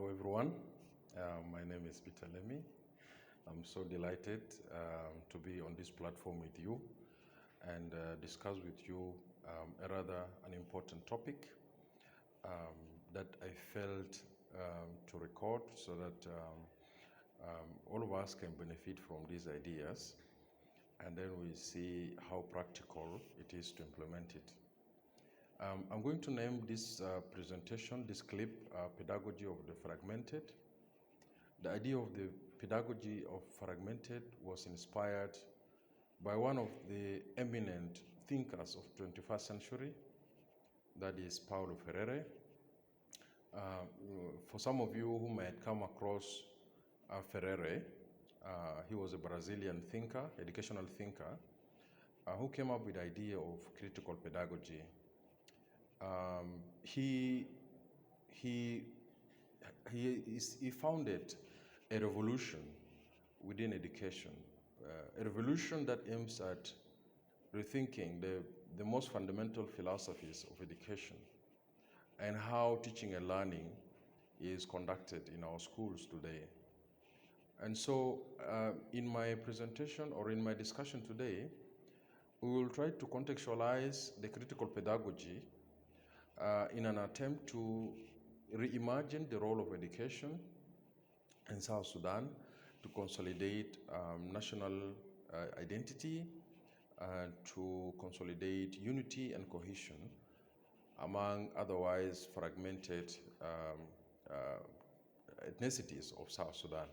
Hello, everyone. My name is Peter Lemmy. I'm so delighted to be on this platform with you and discuss with you an important topic that I felt to record so that all of us can benefit from these ideas, and then we see how practical it is to implement it. I'm going to name this presentation, this clip, Pedagogy of the Fragmented. The idea of the pedagogy of fragmented was inspired by one of the eminent thinkers of 21st century, that is Paulo Freire. For some of you who might come across Freire, he was a Brazilian thinker, educational thinker, who came up with the idea of critical pedagogy. He founded a revolution within education, a revolution that aims at rethinking the most fundamental philosophies of education and how teaching and learning is conducted in our schools today. And so in my presentation or in my discussion today, we will try to contextualize the critical pedagogy in an attempt to reimagine the role of education in South Sudan to consolidate national identity, to consolidate unity and cohesion among otherwise fragmented ethnicities of South Sudan.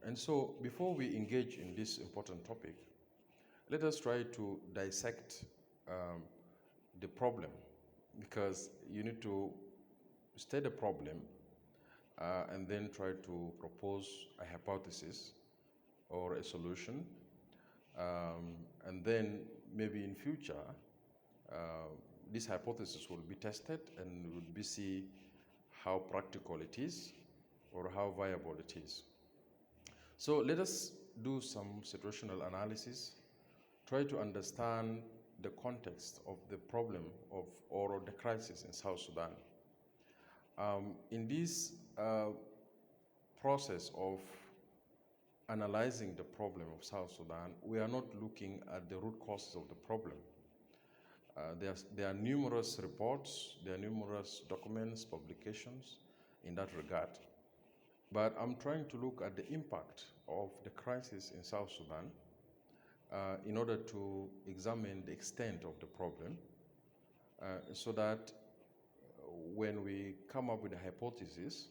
And so before we engage in this important topic, let us try to dissect the problem, because you need to state the problem and then try to propose a hypothesis or a solution. And then maybe in future, this hypothesis will be tested and we'll be see how practical it is or how viable it is. So let us do some situational analysis, try to understand the context of the problem or the crisis in South Sudan. In this process of analyzing the problem of South Sudan, we are not looking at the root causes of the problem. There are numerous reports, there are numerous documents, publications in that regard. But I'm trying to look at the impact of the crisis in South Sudan in order to examine the extent of the problem so that when we come up with a hypothesis,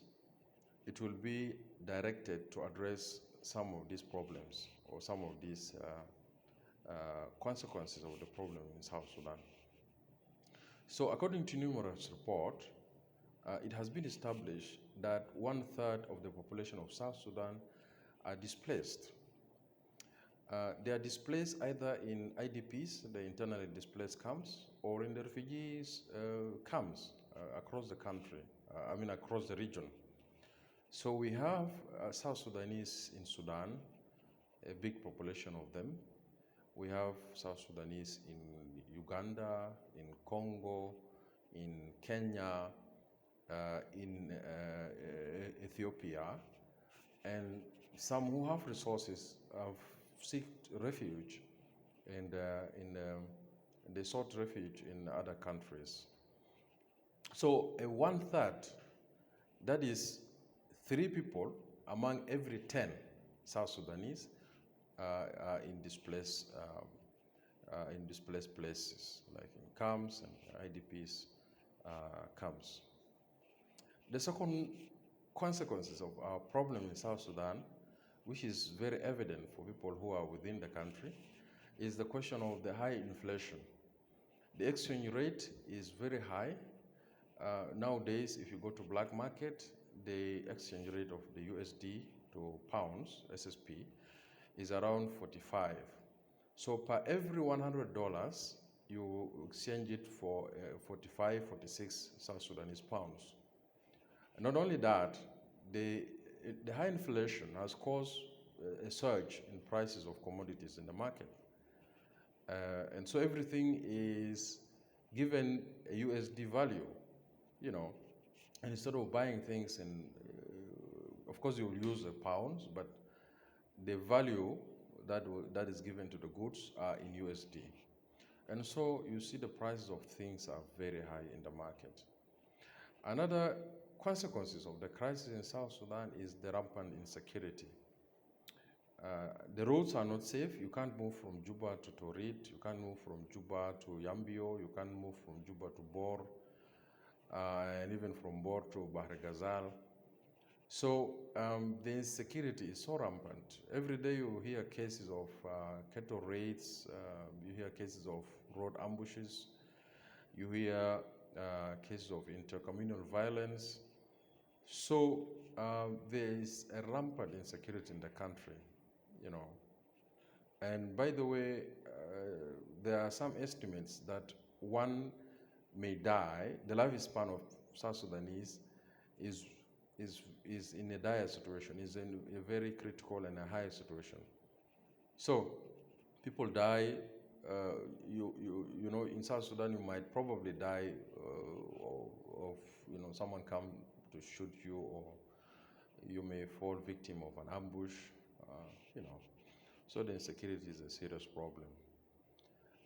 it will be directed to address some of these problems or some of these consequences of the problem in South Sudan. So according to numerous reports, it has been established that 1/3 of the population of South Sudan are displaced. They are displaced either in IDPs, the internally displaced camps, or in the refugees camps across the country, across the region. So we have South Sudanese in Sudan, a big population of them. We have South Sudanese in Uganda, in Congo, in Kenya, in Ethiopia, and some who have resources have sought refuge and they sought refuge in other countries. So 1/3, that is 3 people among every 10 South Sudanese are in displaced places, like in camps and IDPs camps. The second consequences of our problem in South Sudan, which is very evident for people who are within the country, is the question of the high inflation. The exchange rate is very high. Nowadays, if you go to black market, the exchange rate of the USD to pounds, SSP, is around 45. So per every $100, you exchange it for 45, 46 South Sudanese pounds. And not only that, the high inflation has caused a surge in prices of commodities in the market. And so everything is given a USD value, And instead of buying things in, of course, you will use the pounds, but the value that is given to the goods are in USD. And so you see the prices of things are very high in the market. Another consequences of the crisis in South Sudan is the rampant insecurity. The roads are not safe. You can't move from Juba to Torit. You can't move from Juba to Yambio. You can't move from Juba to Bor, and even from Bor to Bahr Ghazal. So the insecurity is so rampant. Every day you hear cases of cattle raids, you hear cases of road ambushes, you hear cases of intercommunal violence. So there is a rampant insecurity in the country, you know. And by the way, there are some estimates that one may die. The lifespan of South Sudanese is in a dire situation, is in a very critical and a high situation. So people die. You know, in South Sudan, you might probably die of someone come to shoot you, or you may fall victim of an ambush. You know, so the insecurity is a serious problem.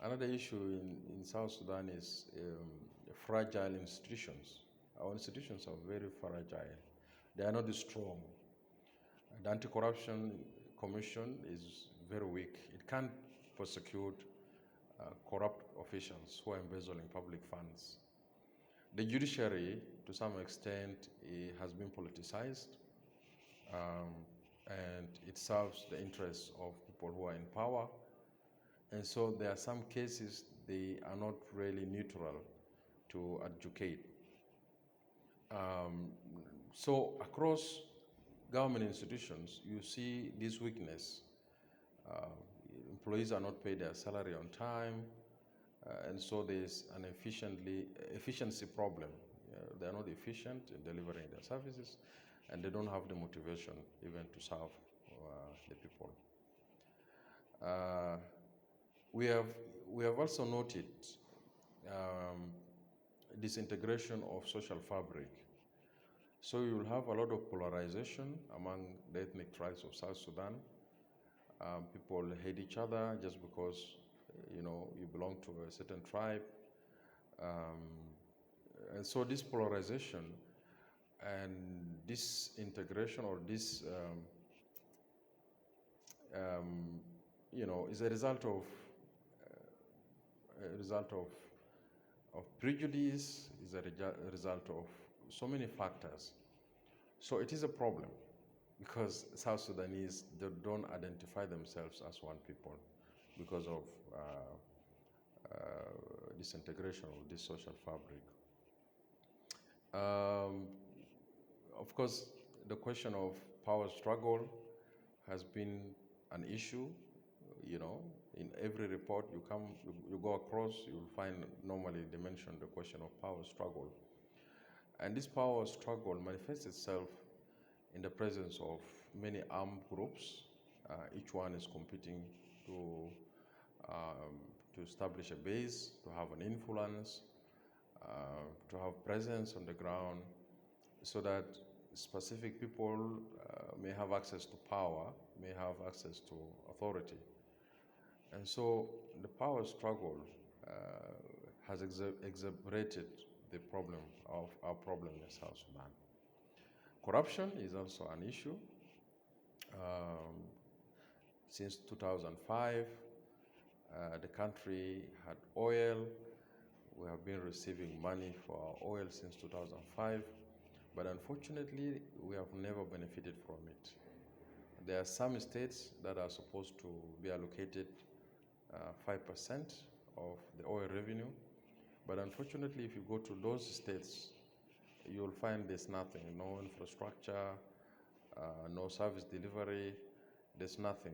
Another issue in South Sudan is fragile institutions. Our institutions are very fragile. They are not strong. The Anti-Corruption Commission is very weak. It can't prosecute corrupt officials who are embezzling public funds. The judiciary, to some extent, has been politicized, and it serves the interests of people who are in power. And so there are some cases they are not really neutral to adjudicate. So across government institutions, you see this weakness. Employees are not paid their salary on time, and so there's an efficiency problem. They are not efficient in delivering their services, and they don't have the motivation even to serve the people. We have also noted disintegration of social fabric. So you will have a lot of polarization among the ethnic tribes of South Sudan. People hate each other just because you belong to a certain tribe. And so this polarization and this integration, or this is a result of prejudice, is a result of so many factors. So it is a problem, because South Sudanese, they don't identify themselves as one people because of disintegration of this social fabric. Of course, the question of power struggle has been an issue. In every report you go across, you'll find normally they mention the question of power struggle. And this power struggle manifests itself in the presence of many armed groups. Each one is competing to establish a base, to have an influence, to have presence on the ground, so that specific people may have access to power, may have access to authority. And so the power struggle has exacerbated the problem of our problem in South Sudan. Corruption is also an issue. Since 2005, the country had oil. We have been receiving money for our oil since 2005, but unfortunately, we have never benefited from it. There are some states that are supposed to be allocated 5% of the oil revenue, but unfortunately, if you go to those states, you'll find there's nothing, no infrastructure, no service delivery, there's nothing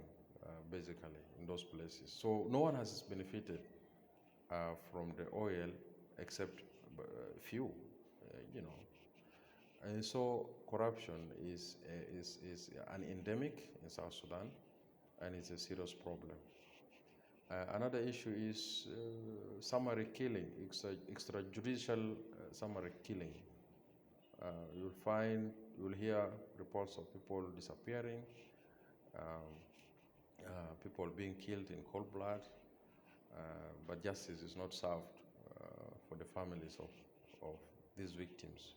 basically in those places. So no one has benefited from the oil except few, And so corruption is an endemic in South Sudan, and it's a serious problem. Another issue is summary killing, extrajudicial summary killing. You'll hear reports of people disappearing, um, people being killed in cold blood, but justice is not served for the families of these victims.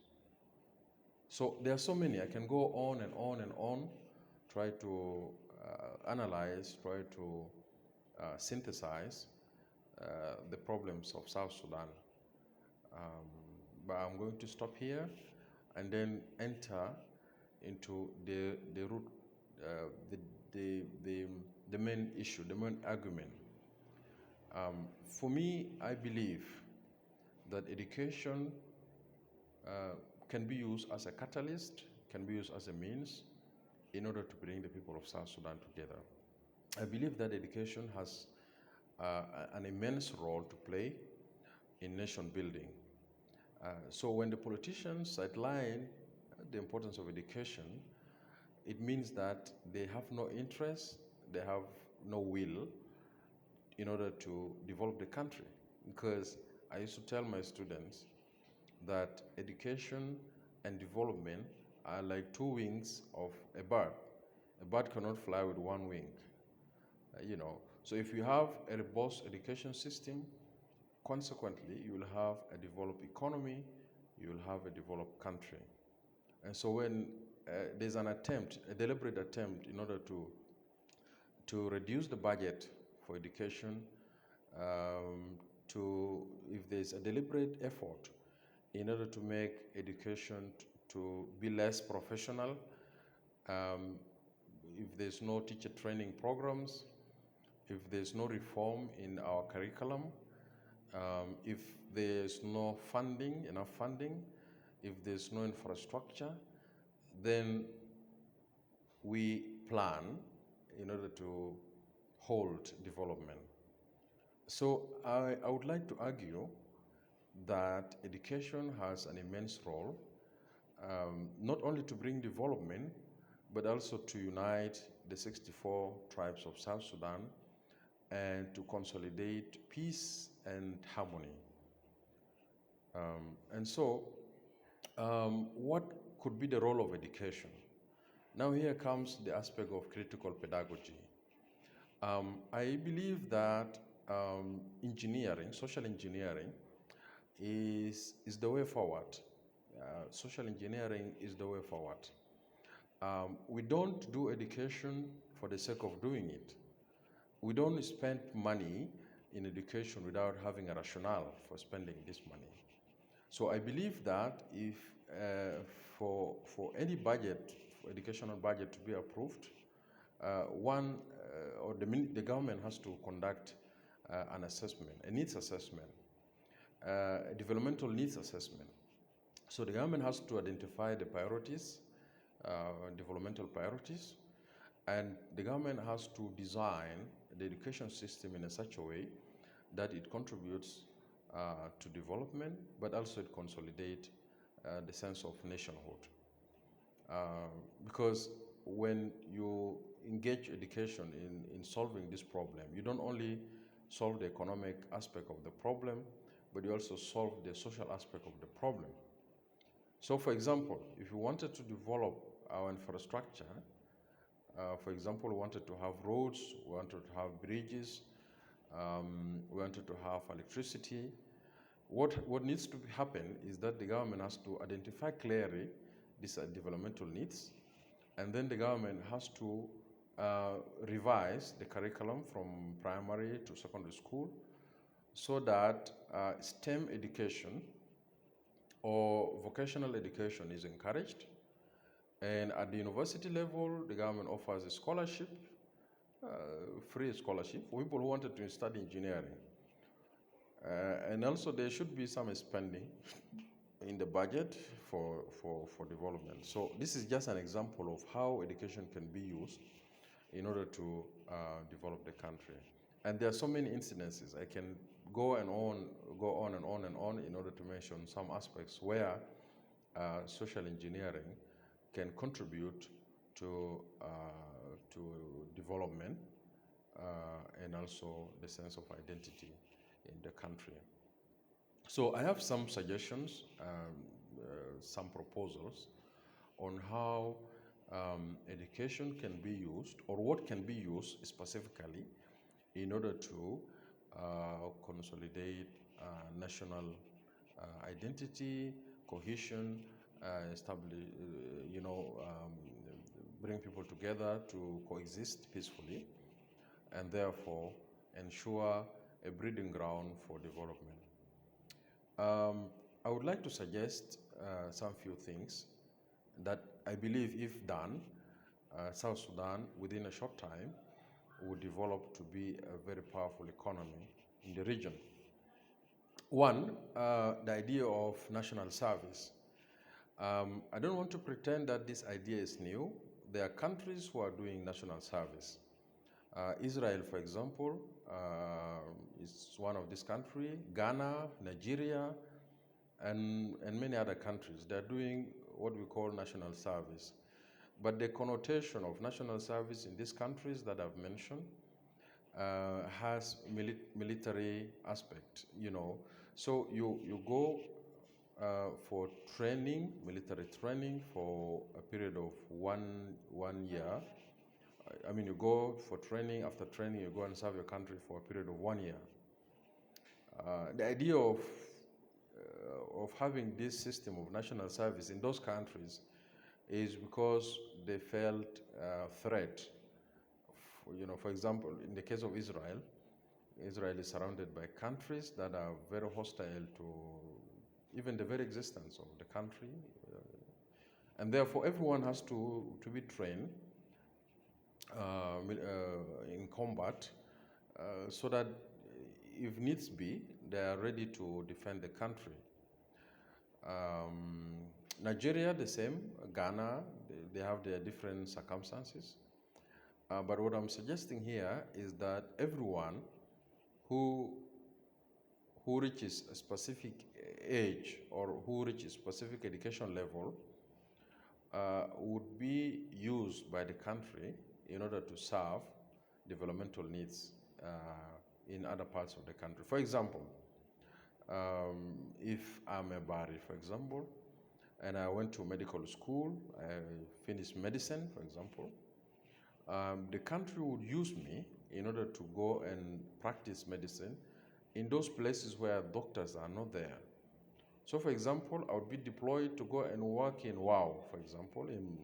So there are so many. I can go on and on and on, try to analyze, try to synthesize the problems of South Sudan. But I'm going to stop here and then enter into the root, the main issue, the main argument. For me, I believe that education can be used as a catalyst, can be used as a means in order to bring the people of South Sudan together. I believe that education has an immense role to play in nation building. So when the politicians sideline the importance of education, it means that they have no interest, they have no will in order to develop the country. Because I used to tell my students that education and development are like two wings of a bird. A bird cannot fly with one wing, So if you have a robust education system, consequently, you will have a developed economy, you will have a developed country. And so when there's an attempt, a deliberate attempt in order to reduce the budget for education, if there's a deliberate effort in order to make education to be less professional, if there's no teacher training programs, if there's no reform in our curriculum, if there's no funding, enough funding, if there's no infrastructure, then we plan in order to hold development. So I would like to argue that education has an immense role, not only to bring development, but also to unite the 64 tribes of South Sudan and to consolidate peace and harmony. What could be the role of education? Now here comes the aspect of critical pedagogy. I believe that engineering, social engineering, is the way forward. Social engineering is the way forward. We don't do education for the sake of doing it. We don't spend money in education without having a rationale for spending this money. So I believe that if for any budget, for educational budget to be approved, the government has to conduct an assessment, a needs assessment, a developmental needs assessment. So the government has to identify the priorities, developmental priorities, and the government has to design the education system in such a way that it contributes to development, but also it consolidates the sense of nationhood. Because when you engage education in solving this problem, you don't only solve the economic aspect of the problem, but you also solve the social aspect of the problem. So for example, if you wanted to develop our infrastructure, for example, we wanted to have roads, we wanted to have bridges, we wanted to have electricity. What needs to happen is that the government has to identify clearly these developmental needs, and then the government has to revise the curriculum from primary to secondary school so that STEM education or vocational education is encouraged. And at the university level, the government offers a scholarship, free scholarship for people who wanted to study engineering. And also there should be some spending in the budget for development. So this is just an example of how education can be used in order to develop the country. And there are so many incidences. I can go on and on in order to mention some aspects where social engineering can contribute to development and also the sense of identity in the country. So I have some suggestions some proposals on how education can be used, or what can be used specifically in order to consolidate national identity, cohesion, establish, bring people together to coexist peacefully, and therefore ensure a breeding ground for development. I would like to suggest some few things that I believe, if done, South Sudan within a short time would develop to be a very powerful economy in the region. One, the idea of national service. I don't want to pretend that this idea is new. There are countries who are doing national service. Israel, for example, is one of these countries. Ghana, Nigeria, and many other countries. They're doing what we call national service. But the connotation of national service in these countries that I've mentioned has military aspect, So you go for training, military training, for a period of one year. I mean, you go for training. After training, you go and serve your country for a period of 1 year. The idea of having this system of national service in those countries is because they felt threat. For example, in the case of Israel, Israel is surrounded by countries that are very hostile to even the very existence of the country. And therefore, everyone has to be trained in combat so that if needs be, they are ready to defend the country. Nigeria, the same. Ghana, they have their different circumstances. But what I'm suggesting here is that everyone who reaches a specific age or who reaches specific education level would be used by the country in order to serve developmental needs in other parts of the country. For example, if I'm a Bari, for example, and I went to medical school, I finished medicine, for example, the country would use me in order to go and practice medicine in those places where doctors are not there. So, for example, I would be deployed to go and work in Wau, for example, in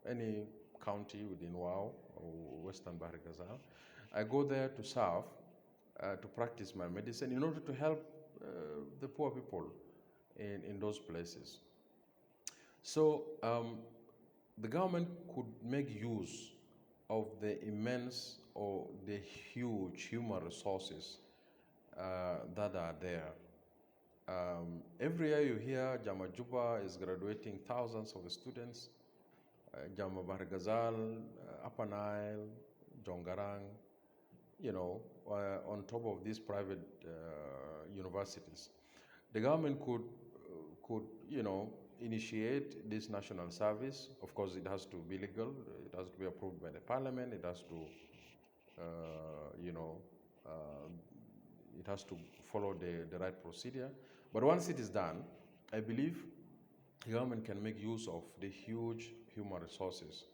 any county within Wau or Western Bahar Gaza. I go there to serve, to practice my medicine in order to help the poor people in those places. So the government could make use of the immense or the huge human resources that are there. Every year you hear Jama Juba is graduating thousands of students, Jama Bargazal, Upper Nile, Jongarang, on top of these private universities. The government could initiate this national service. Of course, it has to be legal. It has to be approved by the parliament. It has to, it has to follow the right procedure. But once it is done, I believe the government can make use of the huge human resources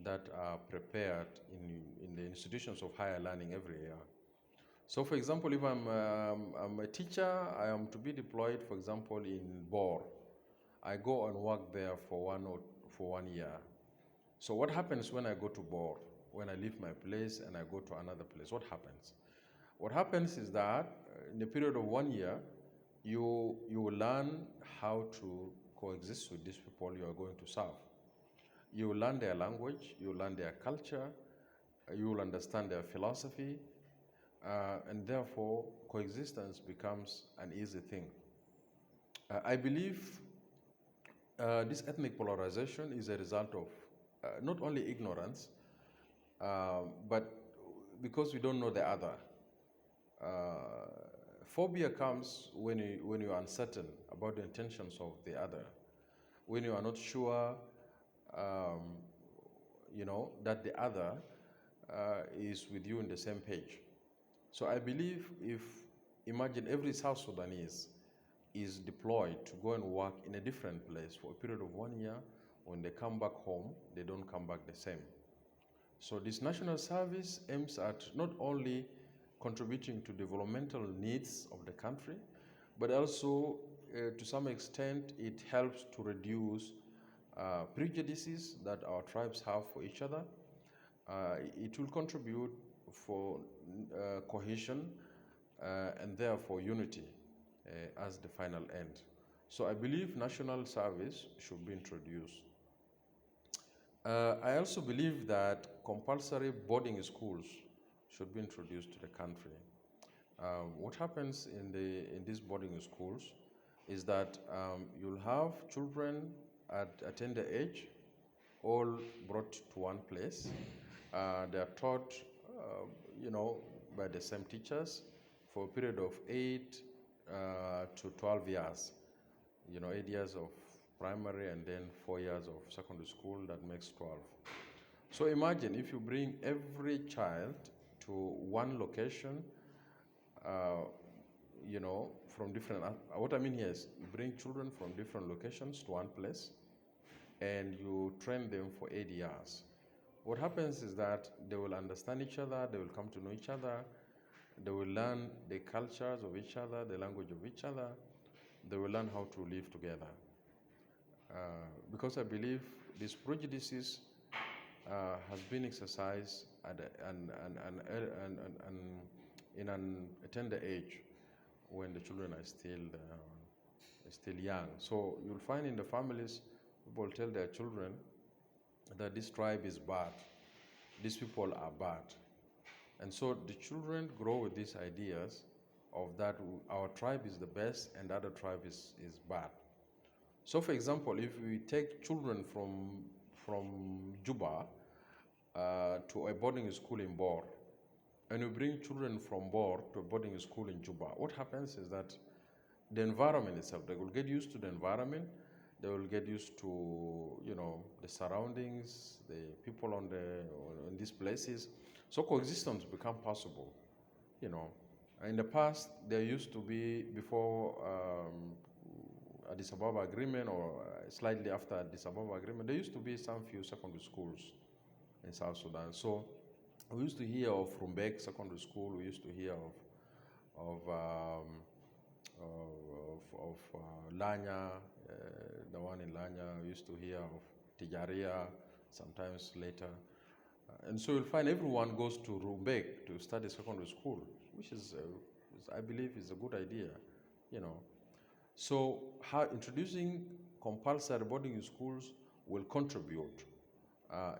that are prepared in the institutions of higher learning every year. So, for example, if I'm a teacher, I am to be deployed, for example, in Bor. I go and work there for 1 year. So what happens when I go to Bor? When I leave my place and I go to another place, what happens? What happens is that in a period of 1 year, you will learn how to coexist with these people you are going to serve. You will learn their language, you will learn their culture, you will understand their philosophy, and therefore coexistence becomes an easy thing. I believe this ethnic polarization is a result of not only ignorance, but because we don't know the other. Phobia comes when you are uncertain about the intentions of the other, when you are not sure, that the other is with you in the same page. So I believe, imagine every South Sudanese is deployed to go and work in a different place for a period of 1 year. When they come back home, they don't come back the same. So this national service aims at not only contributing to developmental needs of the country, but also to some extent it helps to reduce prejudices that our tribes have for each other. It will contribute for cohesion and therefore unity as the final end. So I believe national service should be introduced. I also believe that compulsory boarding schools should be introduced to the country. What happens in these boarding schools is that you'll have children at a tender age, all brought to one place. They are taught, by the same teachers for a period of 8 to 12 years. 8 years of primary and then 4 years of secondary school, that makes 12. So imagine if you bring every child to one location, from different, what I mean here is you bring children from different locations to one place and you train them for 8 years. What happens is that they will understand each other, they will come to know each other, they will learn the cultures of each other, the language of each other, they will learn how to live together. Because I believe these prejudices has been exercised at in a tender age when the children are still young. So you'll find in the families, people tell their children that this tribe is bad, these people are bad. And so the children grow with these ideas of that our tribe is the best and the other tribe is bad. So for example, if we take children from Juba to a boarding school in Bor, and we bring children from Bor to a boarding school in Juba, what happens is that the environment itself, they will get used to the environment, they will get used to, the surroundings, the people in these places. So coexistence become possible, In the past, there used to be, before Addis Ababa Agreement or slightly after Addis Ababa Agreement, there used to be some few secondary schools in South Sudan. So we used to hear of Rumbek Secondary School, we used to hear of Lanya, the one in Lanya, we used to hear of Tijaria sometimes later. And so you'll find everyone goes to Rumbek to study secondary school, which is, I believe, is a good idea, So introducing compulsory boarding schools will contribute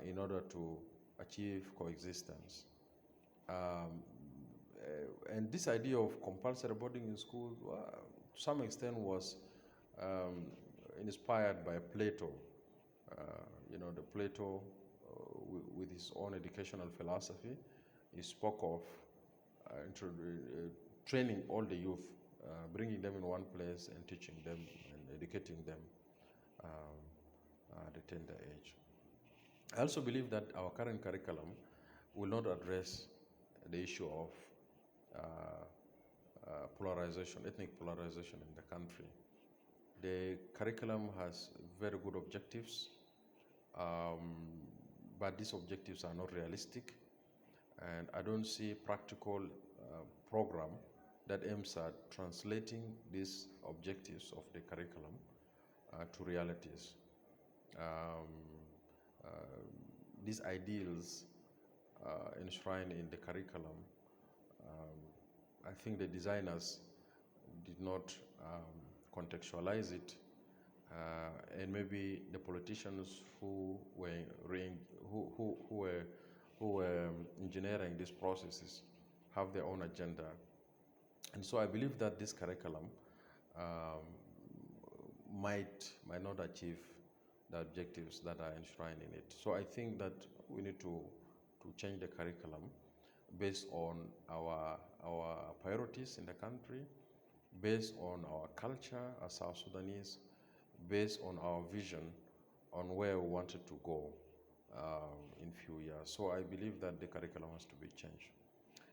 in order to achieve coexistence. And this idea of compulsory boarding in school, to some extent, was inspired by Plato. The Plato, with his own educational philosophy, he spoke of training all the youth, bringing them in one place and teaching them and educating them at a tender age. I also believe that our current curriculum will not address the issue of polarization, ethnic polarization in the country. The curriculum has very good objectives, but these objectives are not realistic, and I don't see practical program that aims at translating these objectives of the curriculum to realities. These ideals enshrined in the curriculum, I think the designers did not contextualize it, and maybe the politicians who were engineering these processes have their own agenda. And so I believe that this curriculum might not achieve the objectives that are enshrined in it. So I think that we need to change the curriculum based on our priorities in the country, based on our culture as South Sudanese, based on our vision on where we wanted to go in few years. So I believe that the curriculum has to be changed.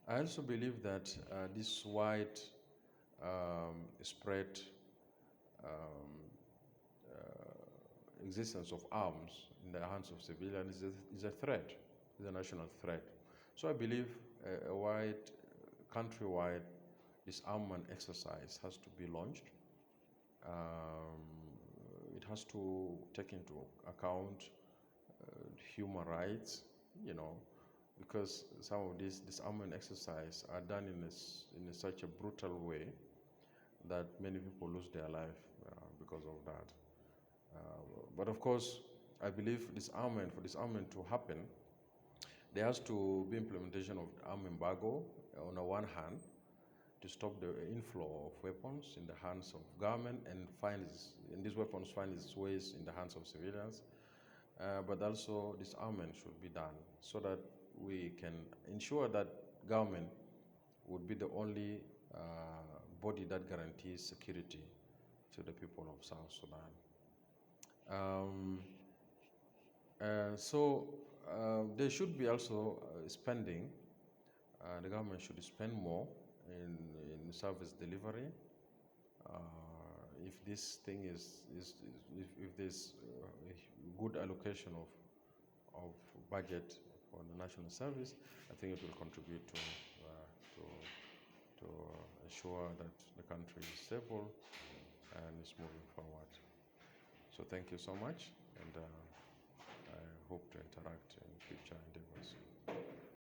I also believe that this wide spread um, existence of arms in the hands of civilians is a threat, is a national threat. So I believe a wide, countrywide disarmament exercise has to be launched. It has to take into account human rights, you know, because some of these disarmament exercises are done in such a brutal way that many people lose their life because of that. But of course, I believe for disarmament to happen, there has to be implementation of arm embargo on the one hand to stop the inflow of weapons in the hands of government and these weapons find its ways in the hands of civilians. But also disarmament should be done so that we can ensure that government would be the only body that guarantees security to the people of South Sudan. There should be also spending. The government should spend more in service delivery. If this thing if there's a good allocation of budget for the national service, I think it will contribute to ensure that the country is stable and is moving forward. So thank you so much, and I hope to interact in future endeavors.